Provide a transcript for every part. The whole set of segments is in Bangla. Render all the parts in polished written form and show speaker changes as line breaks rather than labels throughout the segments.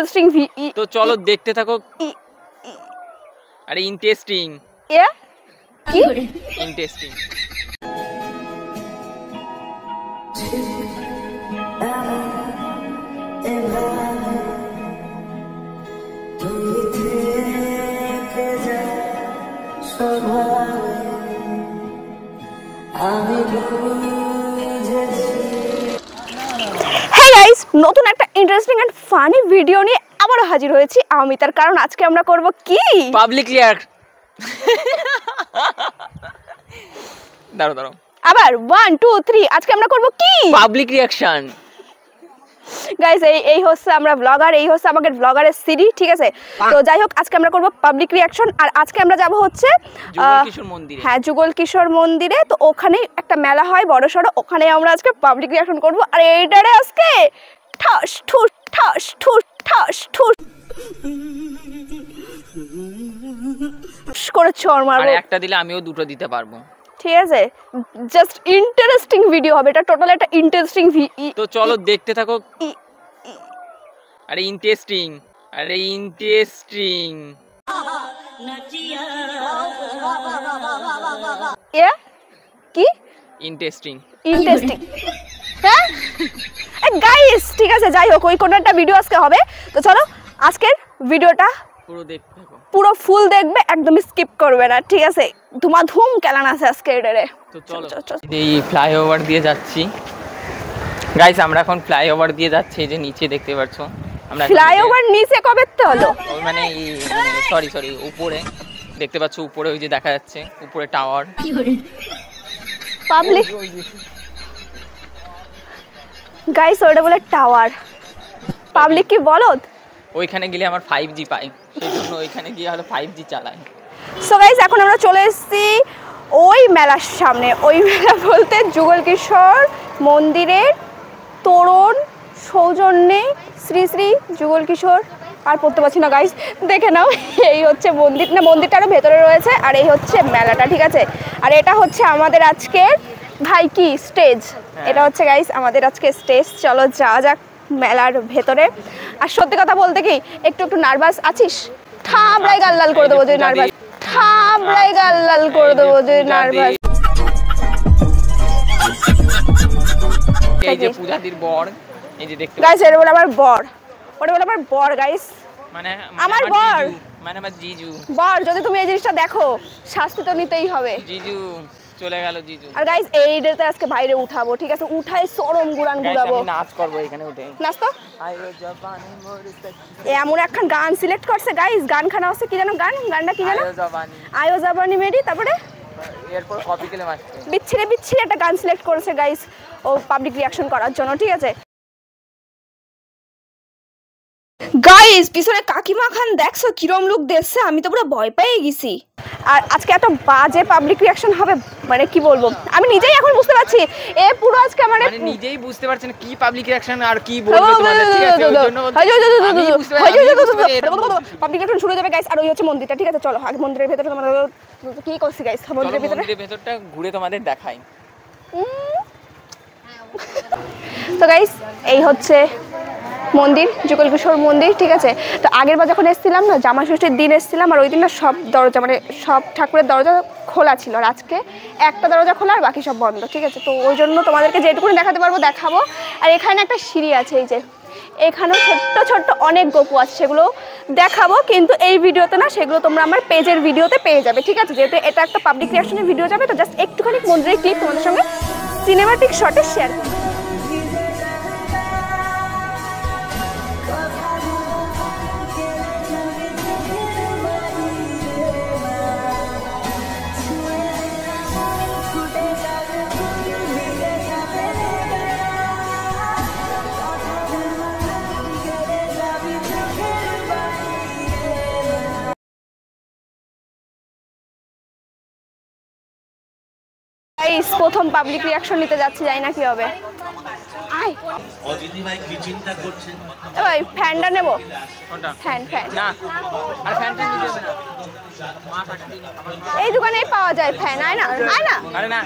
ইন্টারেস্টিং
তো চলো দেখতে থাকো। আরে ইন্টারেস্টিং
কি
ইন্টারেস্টিং।
নতুন একটা ইন্টারেস্টিং এন্ড ফানি ভিডিও নিয়ে আবারও হাজির হয়েছি আমি। তার কারণ আজকে আমরা করব কি
পাবলিক রিঅ্যাক্ট। দাঁড়াও
আবার 1 2 3 আজকে আমরা করব কি
পাবলিক রিঅ্যাকশন।
গাইস এই হচ্ছে আমরা ব্লগার, এই হচ্ছে আমাদের ব্লগারের সিডি, ঠিক আছে? তো যাই হোক আজকে আমরা করব পাবলিক রিঅ্যাকশন। আর আজকে আমরা যাব হচ্ছে
যুগল কিশোর মন্দিরে।
হ্যাঁ, যুগল কিশোর মন্দিরে। তো ওখানে একটা মেলা হয় বড়সড়, ওখানে আমরা আজকে পাবলিক রিঅ্যাকশন করব। আর এইটারে আজকে ঠাস ঠুস ঠাস ঠুস ঠাস ঠুস করে চড় মারবো।
আর একটা দিলে আমিও দুটো দিতে পারবো,
ঠিক আছে? জাস্ট ইন্টারেস্টিং ভিডিও হবে এটা, টোটাল একটা ইন্টারেস্টিং।
তো চলো দেখতে থাকো। আরে ইন্টারেস্টিং, আরে ইন্টারেস্টিং।
কি
ইন্টারেস্টিং
ইন্টারেস্টিং? হ্যাঁ গাইস, ঠিক আছে, যাই হোক ওই কোন একটা ভিডিও আজকে হবে। তো চলো আজকের ভিডিওটা
পুরো দেখতে থাকো,
পুরো ফুল দেখবে, একদম স্কিপ করবে না, ঠিক আছে? ধুমাধুম কেলান আছে আজকে এটারে।
তো চলো এই ফ্লাইওভার দিয়ে যাচ্ছি গাইস, আমরা এখন ফ্লাইওভার দিয়ে যাচ্ছি। এই যে নিচে দেখতে পাচ্ছো আমরা।
ফ্লাইওভার নিচে কবে তো হলো?
মানে সরি উপরে দেখতে পাচ্ছো, উপরে ওই যে দেখা যাচ্ছে উপরে টাওয়ার।
পাবলিক গাইস ওটা বলে টাওয়ার, পাবলিক কি বলদ?
ওইখানে গেলে আমার 5G পাই, সেই জন্য ওইখানে গিয়ে হলো 5G চালাই।
সো গাইস এখন আমরা চলে এসেছি ওই মেলার সামনে। ওই মেলা বলতে যুগল কিশোর মন্দিরের তরুণ সৌজন্যে শ্রী শ্রী যুগল কিশোর। আর পড়তে পারছি না গাইস, দেখে নাও। এই হচ্ছে মন্দির, না মন্দিরটা আরও ভেতরে রয়েছে। আর এই হচ্ছে মেলাটা, ঠিক আছে? আর এটা হচ্ছে আমাদের আজকের ভাই কি স্টেজ। এটা হচ্ছে গাইস আমাদের আজকে স্টেজ। চলো যাওয়া যাক মেলার ভেতরে। আর সত্যি কথা বলতে কি একটু নার্ভাস আছিস? থামড়াই গাল লাল করে দেবো যদি নার্ভাস, থামড়াই গাল লাল করে দেবো যদি নার্ভাস।
এই যে পূজাদির বর, এই যে দেখতে
গাইস এটা বলে আমার বর, ওটা বলে আমার বর গাইস,
মানে
আমার বর,
মানে আমার জিজু
বর। যদি তুমি এই জিনিসটা দেখো শাস্তি তো নিতেই হবে।
জিজু চলে গেল জিজু।
আর গাইস এইটাতে আজকে বাইরে উঠাবো, ঠিক আছে? উঠাই চরম গুড়ান গুড়াবো।
আমি নাচ করব এখানে উঠে।
নাচ তো এমন একখান গান সিলেক্ট করছে গাইস, গানখানা হচ্ছে কি জানো? গানটা কি জানো? আয়ো জাবানি মেরি। তারপরে
এরপর কপি কেলে মারছে,
বিচ্ছিরি একটা গান সিলেক্ট করেছে গাইস ও পাবলিক রিঅ্যাকশন করার জন্য, ঠিক আছে? গাইস পিছনে কাকিমা খান দেখছো কিরম লুক দেখছে, আমি তো পুরো ভয় পেয়ে গেছি। আর আজকে এত বাজে পাবলিক রিঅ্যাকশন হবে, মানে কি বলবো, আমি নিজেই এখন বুঝতে পারছি। এ পুরো আজকে মানে
নিজেই বুঝতে পারছেন কি পাবলিক রিঅ্যাকশন আর কি বলবো তোমাদের, ঠিক আছে? ওই জন্য
পাবলিক রিঅ্যাকশন শুরু হয়ে যাবে গাইস। আর ওই হচ্ছে মন্দিরটা, ঠিক আছে? চলো আগে মন্দিরের ভেতরে তোমাদের কি করছি গাইস, মন্দিরের
ভেতরটা ঘুরে তোমাদের দেখাই।
তো গাইস এই হচ্ছে মন্দির, যুগল কিশোর মন্দির, ঠিক আছে? তো আগের বার যখন এসেছিলাম না, জামা ষষ্ঠীর দিন এসেছিলাম, আর ওই দিন না সব দরজা মানে সব ঠাকুরের দরজা খোলা ছিল। আর আজকে একটা দরজা খোলা আর বাকি সব বন্ধ, ঠিক আছে? তো ওই জন্য তোমাদেরকে যেটুকুনি দেখাতে পারবো দেখাবো। আর এখানে একটা সিঁড়ি আছে, এই যে এখানেও ছোট্ট অনেক গপু আছে, সেগুলো দেখাবো। কিন্তু এই ভিডিওতে না, সেগুলো তোমরা আমার পেজের ভিডিওতে পেয়ে যাবে, ঠিক আছে? যেহেতু এটা একটা পাবলিক রিঅ্যাকশনের ভিডিও যাবে, তো জাস্ট একটুখানি মন্দিরের ক্লিপ তোমাদের সঙ্গে সিনেমাটিক শটে শেয়ার করবো। প্রথম পাবলিক রিঅ্যাকশন নিতে যাচ্ছি, জানি না কি হবে। আই অদিতি ভাই কি চিন্তা করছেন? ওই ফ্যানটা নেব। কোনটা? ফ্যান না, আর ফ্যানটা নিতে হবে না, মা টাকা দিন। এই দোকানেই পাওয়া যায় ফ্যান, আয় না আরে না,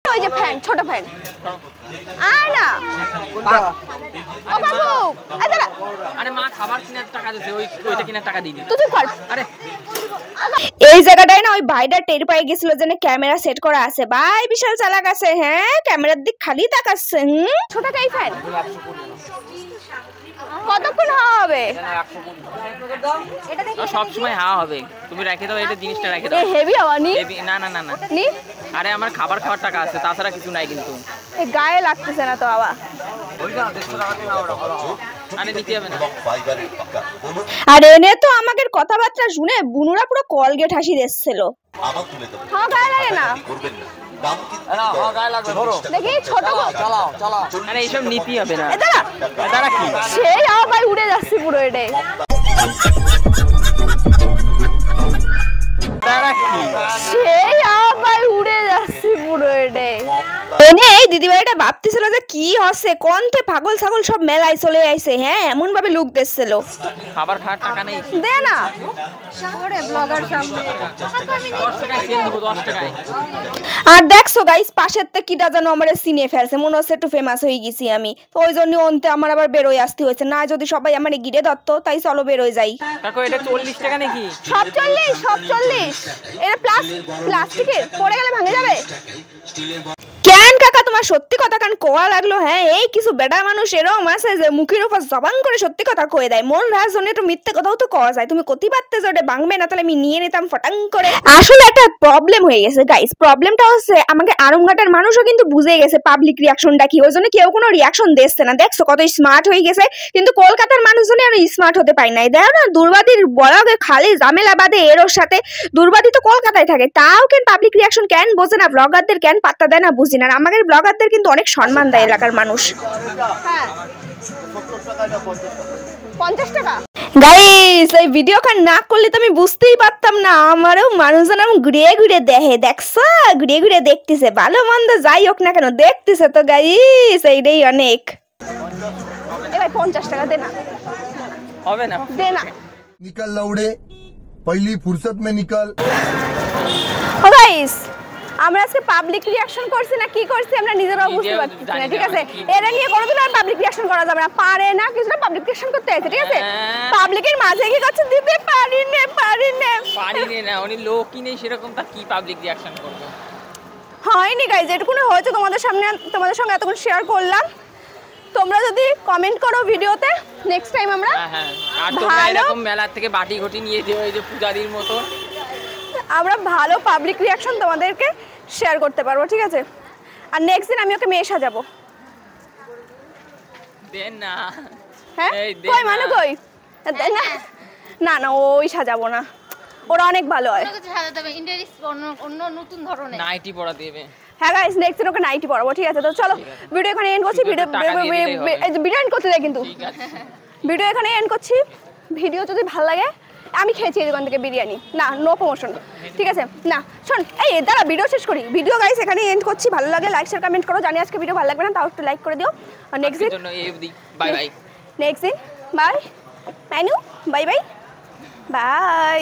ওই যে ফ্যান, ছোট ফ্যান, আয় না। কোনটা? ও বাবু দাঁড়া
আরে মা খাবার কিনার টাকা দিছে ওইটা কিনার টাকা দিই
তুই চুপ কর।
আরে
এই জায়গাটায় না ওই ভাইটা টের পাই গেছিল যে ক্যামেরা সেট করা আছে। ভাই বিশাল চালাক আছে, হ্যাঁ ক্যামেরার দিক খালি তাকাচ্ছে। ছোট টাই ফ্যান কতক্ষণ হাওয়া হবে?
সব সময় হাওয়া হবে, তুমি রেখে দাও এটা জিনিসটা রেখে দাও।
এই হেভি হাওয়া নি
না না না না
নি
আরে আমার খাবার খাওয়ার টাকা আছে, তাছাড়া কিছু নাই কিন্তু।
এই গায়ে লাগতেছে না তো হাওয়া।
আরে নিতে হবে না।
আর এনে তো আমাদের কথাবার্তা শুনে বুনুরা পুরো কলগেট হাসি দিচ্ছিল। হাওয়া গায়ে লাগে না দেখি ছোট
আরে এইসব নীতি হবে না।
দাঁড়া
কি
সেই হাওয়া ভাই উড়ে যাচ্ছে পুরো এটাই। সেই হাওয়া ভাই উড়ে যাচ্ছে পুরো এটাই। এই দিদিভাইটা ভাবতেছিল যে কি হচ্ছে, কোনতে পাগল ছাগল সব মেলায় চলে আইছে। হ্যাঁ এমন ভাবে লুক দিচ্ছিল।
খাবার খাওয়ার টাকা নেই
দে না আর দেখছো গাইস পাশের থেকে কিটা যেন আমার সিনে ফেলছে, মনে হচ্ছে একটু ফেমাস হয়ে গেছি আমি, তো ওই জন্য অন্তে আমার আবার বেরোয় আসতে হয়েছে। না যদি সবাই আমার গিরে ধরতো, তাই চলো বেরোয় যাই।
এটা 40 টাকা নাকি?
সব 40 এটা প্লাস্টিকের পড়ে গেলে ভাঙে যাবে কেন কাকা? তোমার সত্যি কথা কান কোয়া লাগলো? হ্যাঁ এই কিছু বেটা মানুষ এরকম আছে যে মুখের উপর জবান করে সত্যি কথা কয়ে দেয়, মন রাজ জন্য একটু মিথ্যে কথাও তো কওয়া যায়। তুমি কতি পারতে যে ওটা ভাঙবে না, তাহলে আমি নিয়ে নিতাম ফটাং করে। আসলে একটা প্রবলেম হয়ে গেছে গাইস, প্রবলেমটা হচ্ছে আমাকে আরংঘাটের মানুষও কিন্তু বুঝে গেছে পাবলিক রিয়াকশনটা কি, ওই জন্য কেউ কোনো রিয়াকশন দিচ্ছে না। দেখছো কত স্মার্ট হয়ে গেছে, কিন্তু কলকাতার মানুষজনই আর স্মার্ট হতে পারে নাই। দেখো না দুর্বাদির বলাকে খালি ঝামেলা বাদে এর সাথে, দুর্বাদি তো কলকাতায় থাকে, তাও কেন পাবলিক রিয়াকশন কেন বোঝে না, ব্লগারদের কেন পাত্তা দেয় না বুঝি না। আমাদের ব্লগারদের কিন্তু অনেক সম্মান দেয় এলাকার মানুষ। হ্যাঁ 50 টাকা গাইস, এই ভিডিও খান না করলে তো আমি বুঝতেই পারতাম না। আমারও মানুষজন ঘুরে ঘুরে দেখে, দেখছো ঘুরে ঘুরে দেখতেছে, ভালো মন্দ যাই হোক না কেন দেখতেছে তো গাইস, এইটাই অনেক। এবার 50 টাকা দে না।
হবে না,
দে না।
निकल लौड़े, पहली फुर्सत में निकल।
ও গাইস আমরা আজকে পাবলিক রিঅ্যাকশন করছি না কি করছি আমরা নিজেরাও বুঝতে পারছি না, ঠিক আছে? এরা নিয়ে কোনোদিন আর পাবলিক রিঅ্যাকশন করা যাবে না, পারে না কিছুটা পাবলিক রিঅ্যাকশন করতে আছে, ঠিক আছে? পাবলিকের মাঝে কি করছে, দিতে পারি না
উনি লোকই নেই সেরকম, তা কি পাবলিক রিঅ্যাকশন করবে?
হয়নি গাইজ, এটুকুনি হয়েছে তোমাদের সামনে, তোমাদের সঙ্গে এতক্ষণ শেয়ার করলাম। তোমরা যদি কমেন্ট করো ভিডিওতে, নেক্সট টাইম আমরা
আর তোমরা এরকম মেলা থেকে বাটি ঘটি নিয়ে যে ওই যে পূজারির মতো
আমরা ভালো পাবলিক রিঅ্যাকশন তোমাদেরকে শেয়ার করতে পারবো, ঠিক আছে? আর নেক্সট দিন আমি ওকে মেয়ে সাজাবো।
দেন না।
হ্যাঁ কই মানে কই না না ওই সাজাবো না, ওরা অনেক ভালো হয়।
অন্য নতুন ধরনের
নাইটি পরা দেবে।
হ্যাঁ গাইস নেক্সট দিন ওকে নাইটি পরাবো, ঠিক আছে? তো চলো ভিডিও এখানে এন্ড করছি। ভিডিও এন্ড করতে যাই কিন্তু ভিডিও এখানে এন্ড করছি। ভিডিও যদি ভালো লাগে, আমি খেয়েছি এই দোকান থেকে বিরিয়ানি, না নো প্রমোশন, ঠিক আছে? না শোন এই দাঁড়া ভিডিও শেষ করি। ভিডিও গাইস এখানে এন্ড করছি, ভালো লাগে লাইক শেয়ার কমেন্ট করো। জানি আজকে ভিডিও ভালো লাগবে না, তাও একটু লাইক করে দিও। আর নেক্সট দিন
বাই বাই,
নেক্সট দিন বাই মেনু, বাই বাই বাই।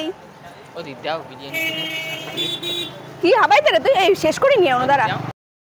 ও দিদাও বিরিয়ানি
কি হাবাইতে রে তুই, এই শেষ করি নিয়ে দাঁড়া।